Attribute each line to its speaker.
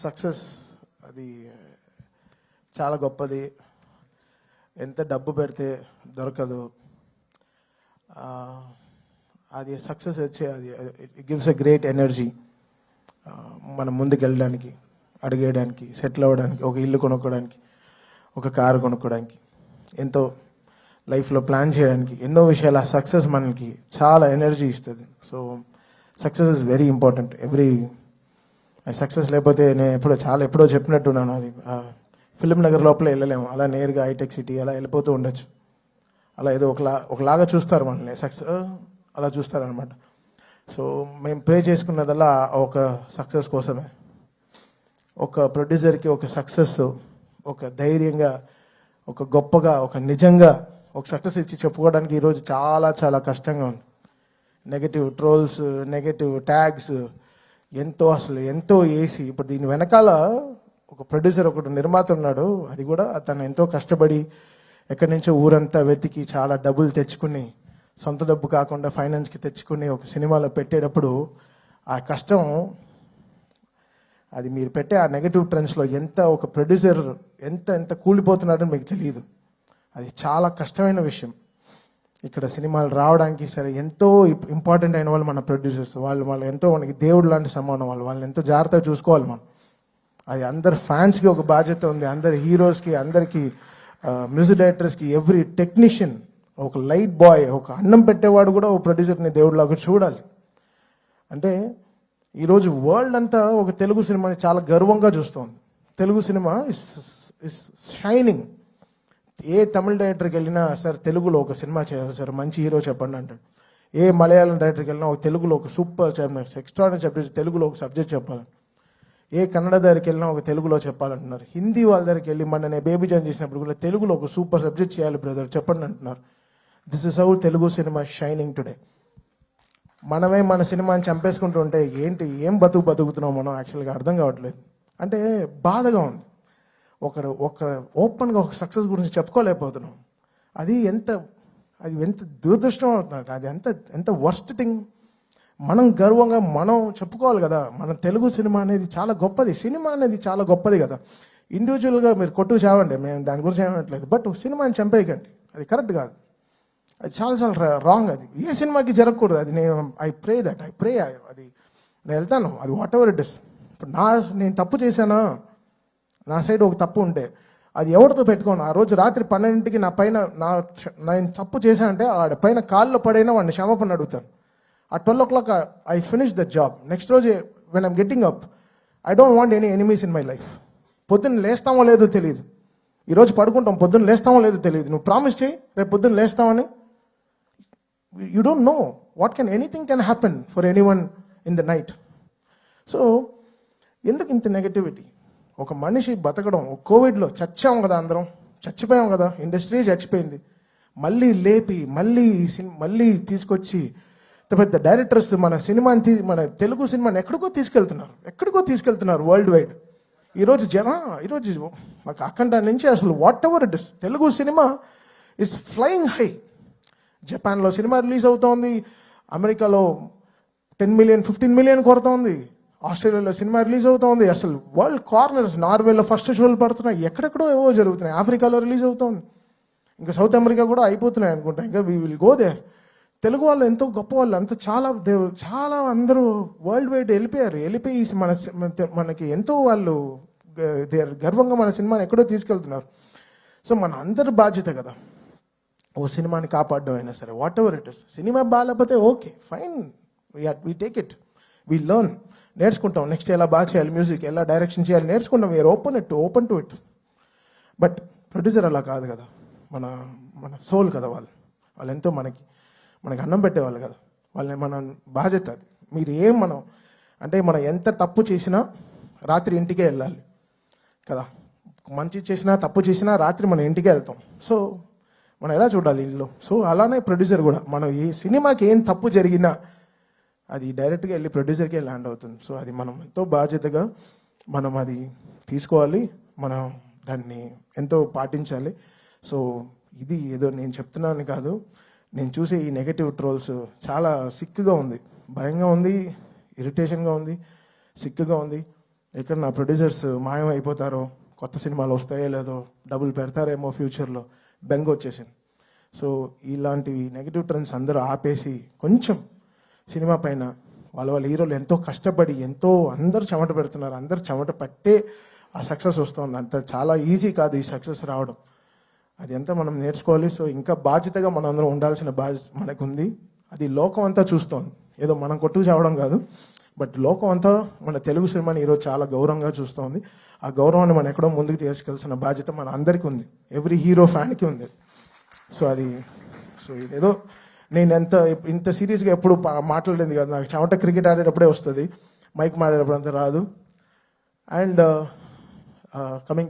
Speaker 1: Success అది చాలా గొప్పది. ఎంత డబ్బు పెడితే దొరకదు. అది సక్సెస్ వచ్చే అది it gives a great energy. మనం ముందుకు వెళ్ళడానికి, అడిగేయడానికి, సెటిల్ అవ్వడానికి, ఒక ఇల్లు కొనుక్కోవడానికి, ఒక కారు కొనుక్కోవడానికి, ఎంతో లైఫ్లో ప్లాన్ చేయడానికి, ఎన్నో విషయాలు ఆ సక్సెస్ మనకి చాలా ఎనర్జీ ఇస్తుంది. So success is very important. Success లేకపోతే నేను ఎప్పుడో చెప్పినట్టున్నాను, అది ఫిలిం నగర్ లోపల వెళ్ళలేము, అలా నేరుగా హైటెక్ సిటీ అలా వెళ్ళిపోతూ ఉండొచ్చు. అలా ఏదో ఒకలాగా చూస్తారు మనల్ని, సక్సెస్ అలా చూస్తారనమాట. సో మేము ప్రే చేసుకున్నదల్లా ఒక సక్సెస్ కోసమే. ఒక ప్రొడ్యూసర్కి ఒక సక్సెస్, ఒక ధైర్యంగా, ఒక గొప్పగా, ఒక నిజంగా ఒక సక్సెస్ ఇచ్చి చెప్పుకోవడానికి ఈరోజు చాలా చాలా కష్టంగా ఉంది. నెగటివ్ ట్రోల్స్, నెగటివ్ ట్యాగ్స్ ఎంతో వేసి, ఇప్పుడు దీని వెనకాల ఒక ప్రొడ్యూసర్, ఒకటి నిర్మాత ఉన్నాడు. అది కూడా తను ఎంతో కష్టపడి ఎక్కడి నుంచో ఊరంతా వెతికి చాలా డబ్బులు తెచ్చుకుని, సొంత డబ్బు కాకుండా ఫైనాన్స్కి తెచ్చుకుని ఒక సినిమాలో పెట్టేటప్పుడు ఆ కష్టం, అది మీరు పెట్టే ఆ నెగటివ్ ట్రెండ్స్లో ఒక ప్రొడ్యూసర్ ఎంత కూలిపోతున్నాడని మీకు తెలియదు. అది చాలా కష్టమైన విషయం. ఇక్కడ సినిమాలు రావడానికి సరే ఎంతో ఇంపార్టెంట్ అయిన వాళ్ళు మన ప్రొడ్యూసర్స్. వాళ్ళు ఎంతో మనకి దేవుడు లాంటి సమానం. వాళ్ళని ఎంతో జాగ్రత్తగా చూసుకోవాలి మనం. అది అందరు ఫ్యాన్స్కి ఒక బాధ్యత ఉంది, అందరి హీరోస్కి, అందరికీ మ్యూజిక్ డైరెక్టర్స్కి, ఎవ్రీ టెక్నీషియన్, ఒక లైట్ బాయ్, ఒక అన్నం పెట్టేవాడు కూడా ఒక ప్రొడ్యూసర్ని దేవుడిలాగా చూడాలి. అంటే ఈరోజు వరల్డ్ అంతా ఒక తెలుగు సినిమాని చాలా గర్వంగా చూస్తోంది. Telugu cinema is shining. ఏ తమిళ డైరెక్టర్కి వెళ్ళినా, సార్ తెలుగులో ఒక సినిమా చేయాలి సార్, మంచి హీరో చెప్పండి అంటాడు. ఏ మలయాళం డైరెక్టర్కి వెళ్ళినా ఒక తెలుగులో ఒక సూపర్ ఎక్స్ట్రాడినరీ సబ్జెక్ట్, తెలుగులో ఒక సబ్జెక్ట్ చెప్పాలి. ఏ కన్నడ దగ్గరికి వెళ్ళినా ఒక తెలుగులో చెప్పాలంటున్నారు. హిందీ వాళ్ళ దగ్గరికి వెళ్ళి నేను బేబీ జాన్ చేసినప్పుడు కూడా తెలుగులో ఒక సూపర్ సబ్జెక్ట్ చేయాలి బ్రదర్ చెప్పండి అంటున్నారు. This is how Telugu cinema shining today. మనమే మన సినిమాని చంపేసుకుంటూ ఉంటే ఏం బతుకుతున్నాం మనం యాక్చువల్గా అర్థం కావట్లేదు. అంటే బాధగా ఉంది. ఒకరు ఓపెన్గా ఒక సక్సెస్ గురించి చెప్పుకోలేకపోతున్నాం. అది ఎంత దురదృష్టం అవుతున్నట్టు. అది ఎంత వర్స్ట్ థింగ్. మనం గర్వంగా మనం చెప్పుకోవాలి కదా, మన తెలుగు సినిమా అనేది చాలా గొప్పది. సినిమా అనేది చాలా గొప్పది కదా. ఇండివిజువల్గా మీరు కొట్టు చావండి, మేము దాని గురించి ఏమనట్లేదు. బట్ సినిమాని చంపేయకండి, అది కరెక్ట్ కాదు. అది చాలా రాంగ్. అది ఏ సినిమాకి జరగకూడదు. అది ఐ ప్రే అది నేను వెళ్తాను, అది వాట్ ఎవర్ ఇట్ ఇస్. ఇప్పుడు నేను తప్పు చేశానా, నా సైడ్ ఒక తప్పు ఉంటే అది ఎవరితో పెట్టుకోను. ఆ రోజు రాత్రి 12ంటికి నా పైన నేను తప్పు చేశానంటే వాడి పైన కాల్లో పడైనా వాడిని క్షమాపణ అడుగుతాను. ఆ 12 o'clock I finish the job. Next రోజు when I'm getting up, I don't want any enemies in my life. పొద్దున్న లేస్తామో లేదో తెలియదు, ఈరోజు పడుకుంటాం, పొద్దున్న లేస్తామో లేదో తెలియదు. నువ్వు ప్రామిస్ చేయి రేపు పొద్దున్న లేస్తామని. You don't know what anything can happen for anyone in the night. So ఎందుకు ఇంత నెగటివిటీ? ఒక మనిషి బతకడం, కోవిడ్లో చచ్చాం కదా, అందరం చచ్చిపోయాం కదా, ఇండస్ట్రీ చచ్చిపోయింది. మళ్ళీ లేపి మళ్ళీ తీసుకొచ్చి పెద్ద డైరెక్టర్స్ మన తెలుగు సినిమాని ఎక్కడికో తీసుకెళ్తున్నారు వరల్డ్ వైడ్. ఈరోజు మాకు అఖండ నుంచి అసలు what ever it is, Telugu cinema is flying high. జపాన్లో సినిమా రిలీజ్ అవుతోంది, అమెరికాలో 10 million 15 million కొడుతోంది, ఆస్ట్రేలియాలో సినిమా రిలీజ్ అవుతోంది. అసలు వరల్డ్ కార్నర్స్, నార్వేలో ఫస్ట్ షోలు పడుతున్నాయి, ఎక్కడెక్కడో ఏవో జరుగుతున్నాయి. ఆఫ్రికాలో రిలీజ్ అవుతోంది, ఇంకా సౌత్ అమెరికా కూడా అయిపోతున్నాయి అనుకుంటా. ఇంకా we will go there. Telugu వాళ్ళు ఎంతో గొప్ప వాళ్ళు, అంత చాలా అందరూ వరల్డ్ వైడ్ వెళ్ళిపోయి మనకి ఎంతో వాళ్ళు గర్వంగా మన సినిమాని ఎక్కడో తీసుకెళ్తున్నారు. సో మన అందరి బాధ్యత కదా ఓ సినిమాని కాపాడడం అయినా సరే, whatever it is. Cinema బాగాలేకపోతే okay fine, we take it, we learn, నేర్చుకుంటాం. నెక్స్ట్ ఎలా బాగా చేయాలి, మ్యూజిక్ ఎలా డైరెక్షన్ చేయాలి నేర్చుకుంటాం. We are open to it. But producer అలా కాదు కదా, మన సోల్ కదా వాళ్ళు ఎంతో మనకి అన్నం పెట్టేవాళ్ళు కదా, మన బాధ్యత అది. మనం ఎంత తప్పు చేసినా రాత్రి ఇంటికే వెళ్ళాలి కదా, మంచి చేసినా తప్పు చేసినా రాత్రి మనం ఇంటికే వెళ్తాం. సో మనం ఎలా చూడాలి ఇల్లు. సో అలానే ప్రొడ్యూసర్ కూడా, మనం ఈ సినిమాకి ఏం తప్పు జరిగినా అది డైరెక్ట్గా వెళ్ళి ప్రొడ్యూసర్కే ల్యాండ్ అవుతుంది. సో అది మనం ఎంతో బాధ్యతగా మనం అది తీసుకోవాలి, మనం దాన్ని ఎంతో పాటించాలి. సో ఇది ఏదో నేను చెప్తున్నాను కాదు, నేను చూసే ఈ నెగటివ్ ట్రోల్స్ చాలా సిక్గా ఉంది, భయంగా ఉంది, ఇరిటేషన్గా ఉంది, సిక్గా ఉంది. ఇక్కడ నా ప్రొడ్యూసర్స్ మాయం అయిపోతారో, కొత్త సినిమాలు వస్తాయో లేదో, డబ్బులు పెడతారేమో ఫ్యూచర్లో బెంగ వచ్చేసింది. సో ఇలాంటివి నెగిటివ్ ట్రెండ్స్ అందరూ ఆపేసి కొంచెం సినిమా పైన వాళ్ళ హీరోలు ఎంతో కష్టపడి అందరూ చెమట పెడుతున్నారు, అందరూ చెమట పట్టే ఆ సక్సెస్ వస్తుంది. అంత చాలా ఈజీ కాదు ఈ సక్సెస్ రావడం, అది ఎంత మనం నేర్చుకోవాలి. సో ఇంకా బాధ్యతగా మనం అందరం ఉండాల్సిన బాధ్యత మనకు ఉంది. అది లోకం అంతా చూస్తోంది, ఏదో మనం కొట్టుకు చావడం కాదు, బట్ లోకం అంతా మన తెలుగు సినిమాని ఈరోజు చాలా గౌరవంగా చూస్తోంది. ఆ గౌరవాన్ని మనం ఎక్కడో ముందుకు తీసుకెళ్లాల్సిన బాధ్యత మన అందరికీ ఉంది, ఎవ్రీ హీరో ఫ్యాన్కి ఉంది. సో ఇదేదో నేను ఇంత సీరియస్గా ఎప్పుడు మాట్లాడలేదు కదా, నాకు చెమట క్రికెట్ ఆడేటప్పుడే వస్తుంది, మైక్ మాడేటప్పుడు అంత రాదు. And coming